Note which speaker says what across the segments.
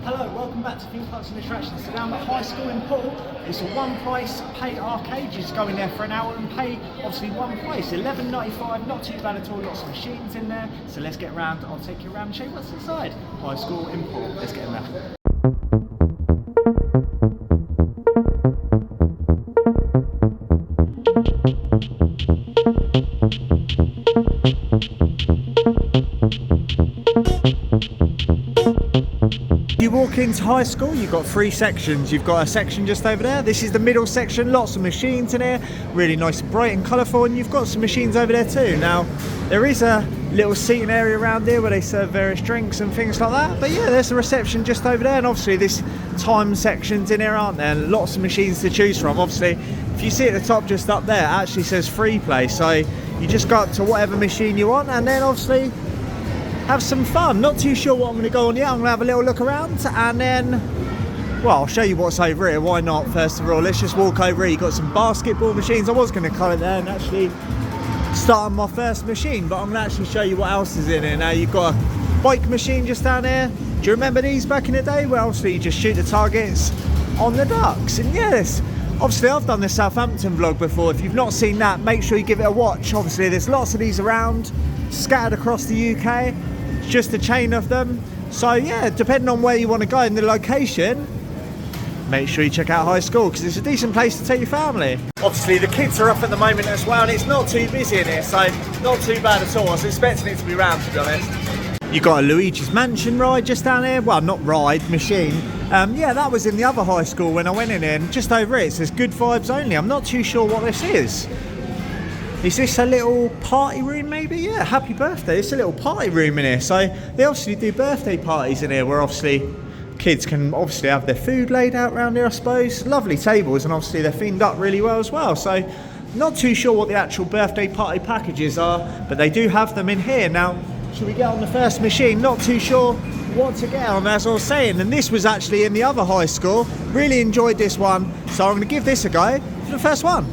Speaker 1: Hello, welcome back to Theme Parks and Attractions. So down at High School in Poole, it's a one price pay arcade. You just go in there for an hour and pay obviously one price, $11.95, not too bad at all, lots of machines in there. So let's get around, I'll take you around and show you what's inside. High School in Poole, let's get in there. You walk into high school, you've got three sections. You've got a section just over there. This is the middle section, lots of machines in here, really nice and bright and colourful, and you've got some machines over there too. Now, there is a little seating area around here where they serve various drinks and things like that, but yeah, there's a reception just over there, and obviously this time section's in here, aren't there? Lots of machines to choose from. Obviously, if you see at the top just up there, it actually says free play, so you just go up to whatever machine you want, and then obviously have some fun. Not too sure what I'm going to go on yet. I'm going to have a little look around and then, well, I'll show you what's over here. Why not? First of all, let's just walk over here. You've got some basketball machines. I was going to cut it there and actually start on my first machine, but I'm going to actually show you what else is in here. Now, you've got a bike machine just down here. Do you remember these back in the day? Well, obviously you just shoot the targets on the ducks. And yes, obviously I've done the Southampton vlog before. If you've not seen that, make sure you give it a watch. Obviously there's lots of these around, scattered across the UK. It's just a chain of them. So yeah, depending on where you want to go in the location, make sure you check out High School because it's a decent place to take your family. Obviously the kids are up at the moment as well, and it's not too busy in here, so not too bad at all. I was expecting it to be round, to be honest. You got a Luigi's Mansion ride just down here. Well, not ride, machine. Yeah, that was in the other high school when I went in here, and just over it says good vibes only. I'm not too sure what this is. Is this a little party room maybe? Yeah, happy birthday. It's a little party room in here. So they obviously do birthday parties in here where obviously kids can obviously have their food laid out around here, I suppose. Lovely tables, and obviously they're themed up really well as well. So not too sure what the actual birthday party packages are, but they do have them in here. Now, should we get on the first machine? Not too sure what to get on, as I was saying. And this was actually in the other high school. Really enjoyed this one. So I'm going to give this a go for the first one.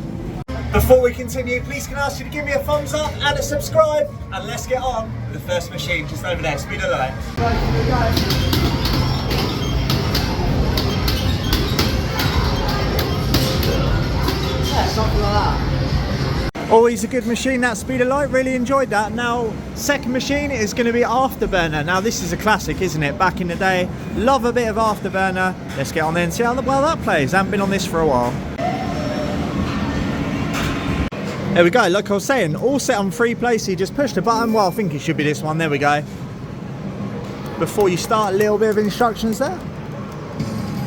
Speaker 1: Before we continue, please can I ask you to give me a thumbs up and a subscribe, and let's get on with the first machine just over there. Speed of light. Right, here we go. Yeah, something like that. Always a good machine, that Speed of Light. Really enjoyed that. Now, second machine is going to be Afterburner. Now, this is a classic, isn't it? Back in the day, love a bit of Afterburner. Let's get on there and see how well that plays. I haven't been on this for a while. There we go, like I was saying, all set on free play, so you just push the button. Well, I think it should be this one. There we go. Before you start, a little bit of instructions there.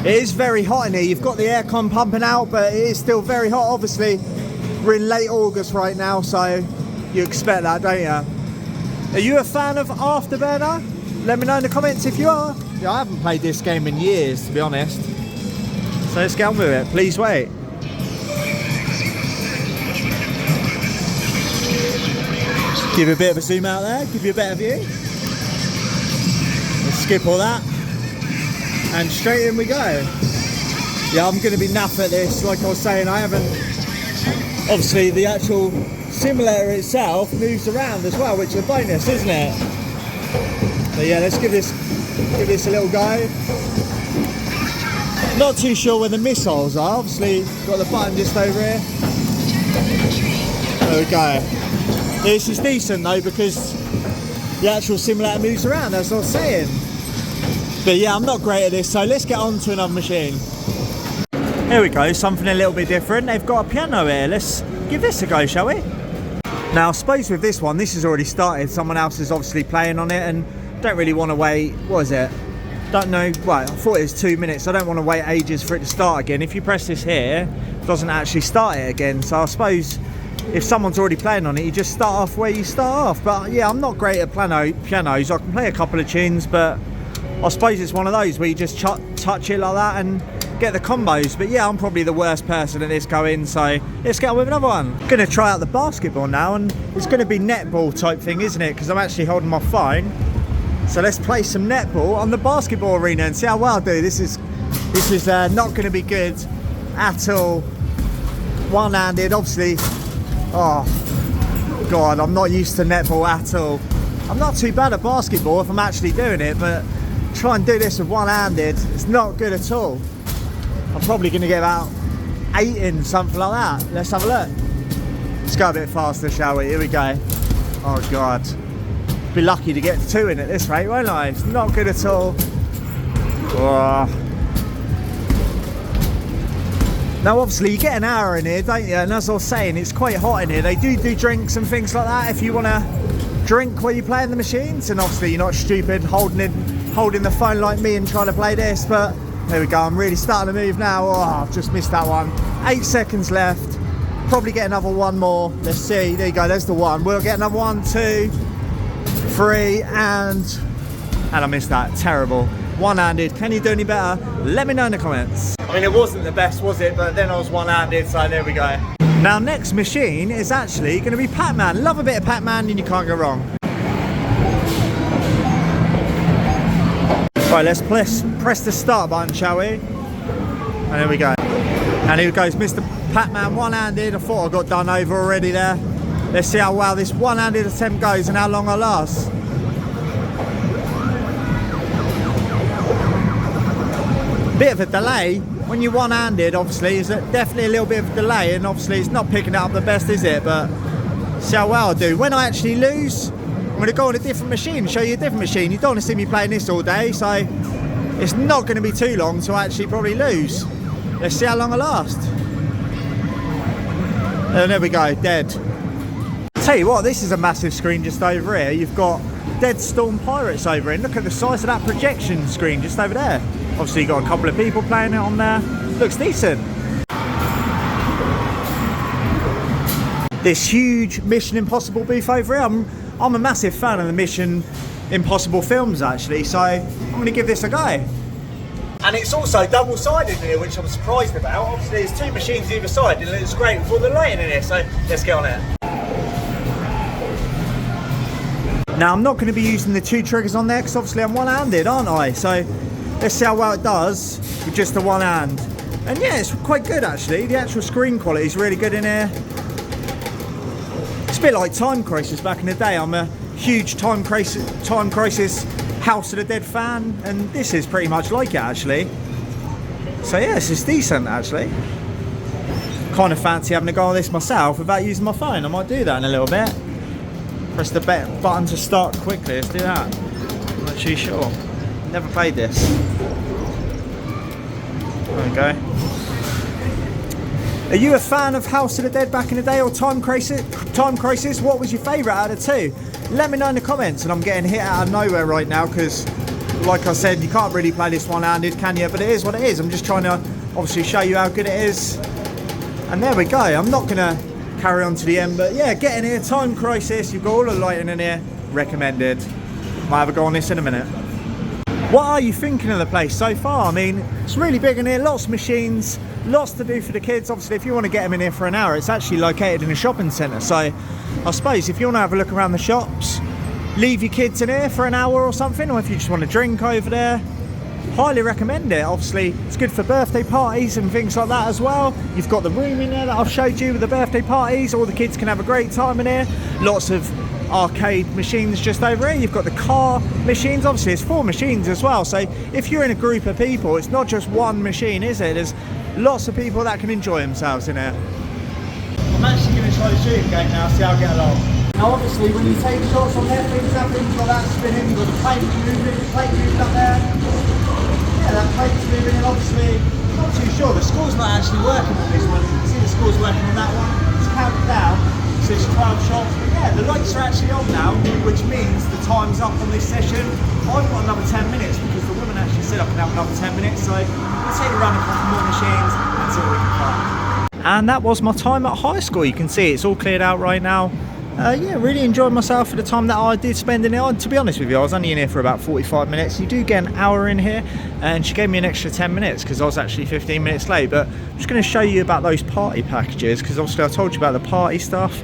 Speaker 1: It is very hot in here. You've got the aircon pumping out, but it is still very hot. Obviously, we're in late August right now, so you expect that, don't you? Are you a fan of Afterburner? Let me know in the comments if you are. Yeah, I haven't played this game in years, to be honest. So let's get on with it. Please wait. Give you a bit of a zoom out there, give you a better view. Let's skip all that. And straight in we go. Yeah, I'm going to be naff at this. Like I was saying, I haven't... Obviously, the actual simulator itself moves around as well, which is a bonus, isn't it? So yeah, let's give this a little go. Not too sure where the missiles are. Obviously, got the button just over here. There we go. This is decent though because the actual simulator moves around, as I was saying. But yeah, I'm not great at this, so let's get on to another machine. Here we go, something a little bit different. They've got a piano here. Let's give this a go, shall we? Now, I suppose with this one, this has already started. Someone else is obviously playing on it and don't really want to wait. What is it? Don't know. Well, I thought it was 2 minutes. I don't want to wait ages for it to start again. If you press this here, it doesn't actually start it again. So I suppose if someone's already playing on it, you just start off where you start off. But yeah, I'm not great at pianos. I can play a couple of tunes, but I suppose it's one of those where you just touch it like that and get the combos. But yeah, I'm probably the worst person at this going, so let's get on with another one. I'm going to try out the basketball now, and it's going to be netball type thing, isn't it? Because I'm actually holding my phone. So let's play some netball on the basketball arena and see how well I do. This is not going to be good at all. One-handed, obviously. Oh God, I'm not used to netball at all. I'm not too bad at basketball if I'm actually doing it, but try and do this with one-handed, it's not good at all. I'm probably going to get about 8 in, something like that. Let's have a look. Let's go a bit faster, shall we? Here we go. Oh God. Be lucky to get 2 in at this rate, won't I? It's not good at all. Oh. Now obviously you get an hour in here, don't you? And as I was saying, it's quite hot in here. They do drinks and things like that if you want to drink while you're playing the machines. And obviously you're not stupid holding the phone like me and trying to play this. But there we go, I'm really starting to move now. Oh, I've just missed that one. 8 seconds left. Probably get another one more. Let's see. There you go, there's the one. We'll get another 1, 2, 3, and I missed that. Terrible. One-handed. Can you do any better? Let me know in the comments. I mean, it wasn't the best, was it? But then I was one-handed, so there we go. Now, next machine is actually going to be PacMan. Love a bit of PacMan and you can't go wrong. Right, let's press the start button, shall we? And there we go. And here goes Mr. PacMan one-handed. I thought I got done over already there. Let's see how well this one-handed attempt goes and how long I last. Bit of a delay when you're one-handed, obviously. There's definitely a little bit of a delay, and obviously it's not picking it up the best, is it? But see how well I do. When I actually lose, I'm going to go on a different machine, show you a different machine. You don't want to see me playing this all day, so it's not going to be too long to actually probably lose. Let's see how long I last. And there we go, dead. Tell you what, this is a massive screen just over here. You've got Dead Storm Pirates over here. Look at the size of that projection screen just over there. Obviously, you've got a couple of people playing it on there. Looks decent. This huge Mission Impossible booth over here. I'm a massive fan of the Mission Impossible films, actually, so I'm going to give this a go. And it's also double-sided here, which I'm surprised about. Obviously, there's 2 machines either side, and it looks great with all the lighting in here, so let's get on it. Now, I'm not going to be using the 2 triggers on there, because obviously I'm one-handed, aren't I? So let's see how well it does with just the one hand. And yeah, it's quite good actually. The actual screen quality is really good in here. It's a bit like Time Crisis back in the day. I'm a huge Time Crisis House of the Dead fan, and this is pretty much like it actually. So yeah, this is decent actually. Kind of fancy having a go on this myself without using my phone. I might do that in a little bit. Press the button to start quickly. Let's do that. I'm not too sure. Never played this. There we go. Are you a fan of House of the Dead back in the day or Time Crisis? What was your favourite out of the 2? Let me know in the comments. And I'm getting hit out of nowhere right now because, like I said, you can't really play this one-handed, can you? But it is what it is. I'm just trying to obviously show you how good it is. And there we go. I'm not going to carry on to the end, but yeah, get in here. Time Crisis. You've got all the lighting in here. Recommended. Might have a go on this in a minute. What are you thinking of the place so far? I mean, it's really big in here, lots of machines, lots to do for the kids. Obviously, if you want to get them in here for an hour, it's actually located in a shopping centre. So I suppose if you want to have a look around the shops, leave your kids in here for an hour or something, or if you just want to drink over there, highly recommend it. Obviously, it's good for birthday parties and things like that as well. You've got the room in there that I've showed you with the birthday parties. All the kids can have a great time in here. Lots of arcade machines just over here. You've got the car machines. Obviously it's 4 machines as well, so if you're in a group of people, it's not just one machine, is it? There's lots of people that can enjoy themselves in here. I'm actually going to try the shooting game now, see how I get along. Now obviously when you take shots on there, things like that spinning, you've got the plate moving up there. Yeah, that plate's moving, and obviously I'm not too sure, the score's not actually working on this one. You can see the score's working on that one. It's counted down. So it's 12 shots, but yeah, the lights are actually on now, which means the time's up on this session. I've got another 10 minutes because the woman actually said I can have another 10 minutes, so we'll take a run a couple more machines and see what we can find. And that was my time at high school. You can see it's all cleared out right now. Yeah, really enjoyed myself for the time that I did spend in here. To be honest with you, I was only in here for about 45 minutes. You do get an hour in here, and she gave me an extra 10 minutes because I was actually 15 minutes late. But I'm just going to show you about those party packages because obviously I told you about the party stuff.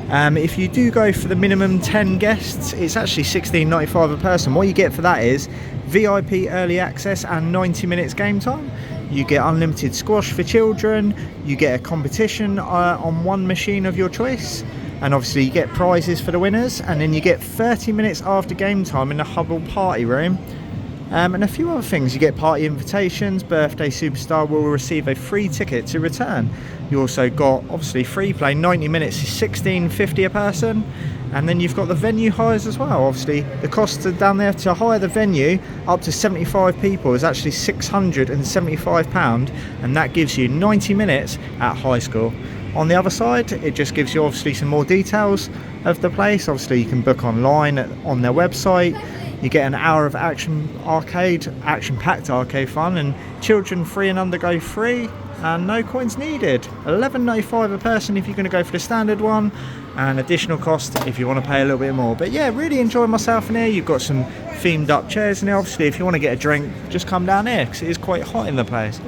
Speaker 1: If you do go for the minimum 10 guests, it's actually $16.95 a person. What you get for that is VIP early access and 90 minutes game time. You get unlimited squash for children. You get a competition on one machine of your choice. And obviously you get prizes for the winners, and then you get 30 minutes after game time in the Hubble party room. And a few other things. You get party invitations. Birthday superstar will receive a free ticket to return. You also got obviously free play, 90 minutes is $16.50 a person. And then you've got the venue hires as well. Obviously the cost down there to hire the venue up to 75 people is actually £675, and that gives you 90 minutes at high school. On the other side, it just gives you obviously some more details of the place. Obviously you can book online on their website. You get an hour of action-packed arcade fun, and children 3 and under go free and no coins needed. $11.95 a person if you're going to go for the standard one, and additional cost if you want to pay a little bit more. But yeah, really enjoyed myself in here. You've got some themed up chairs in here. Obviously if you want to get a drink, just come down here because it is quite hot in the place.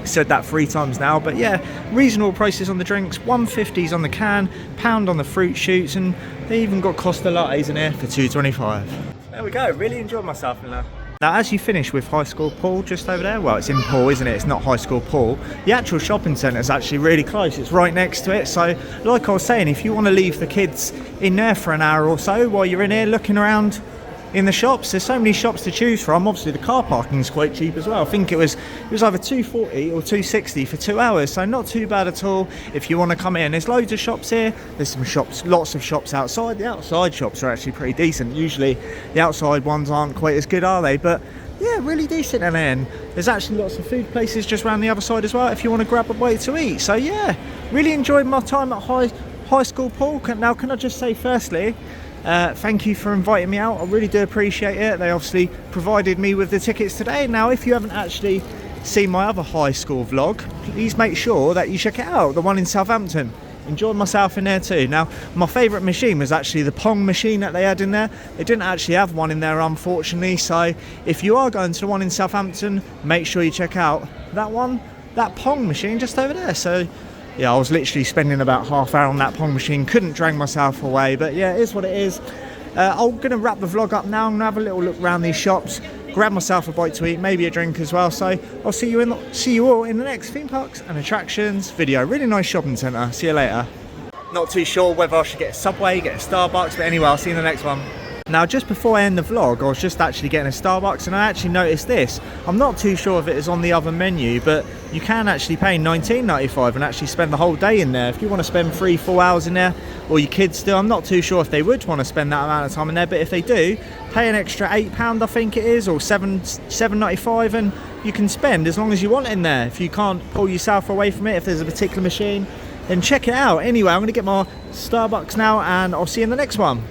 Speaker 1: Said that 3 times now, but yeah, reasonable prices on the drinks. $1.50 on the can, £1 on the fruit shoots, and they even got Costa lattes in here for $2.25. There we go, really enjoyed myself in there. Now as you finish with High School Poole just over there, well it's in Poole isn't it, it's not High School Poole, the actual shopping centre is actually really close, it's right next to it. So like I was saying, if you want to leave the kids in there for an hour or so while you're in here looking around in the shops, there's so many shops to choose from. Obviously the car parking is quite cheap as well. I think it was either $2.40 or $2.60 for 2 hours, so not too bad at all if you want to come in. There's loads of shops here, there's some shops, lots of shops outside. The outside shops are actually pretty decent. Usually the outside ones aren't quite as good, are they? But yeah, really decent. And then there's actually lots of food places just around the other side as well if you want to grab a bite to eat. So yeah, really enjoyed my time at High School Poole. Now can I just say firstly, thank you for inviting me out. I really do appreciate it. They obviously provided me with the tickets today. Now if you haven't actually seen my other high school vlog, please make sure that you check it out, the one in Southampton. Enjoyed myself in there too. Now my favourite machine was actually the Pong machine that they had in there. They didn't actually have one in there unfortunately, so if you are going to the one in Southampton, make sure you check out that Pong machine just over there. So yeah, I was literally spending about half hour on that Pong machine, couldn't drag myself away, but yeah, it is what it is. I'm going to wrap the vlog up now. I'm going to have a little look around these shops, grab myself a bite to eat, maybe a drink as well. So I'll see you all in the next theme parks and attractions video. Really nice shopping centre. See you later. Not too sure whether I should get a Subway, get a Starbucks, but anyway, I'll see you in the next one. Now just before I end the vlog, I was just actually getting a Starbucks, and I actually noticed this. I'm not too sure if it is on the other menu, but you can actually pay $19.95 and actually spend the whole day in there. If you want to spend 3-4 hours in there, or your kids do, I'm not too sure if they would want to spend that amount of time in there, but if they do, pay an extra £8 I think it is, or $7.95, and you can spend as long as you want in there. If you can't pull yourself away from it, if there's a particular machine, then check it out. Anyway, I'm going to get my Starbucks now, and I'll see you in the next one.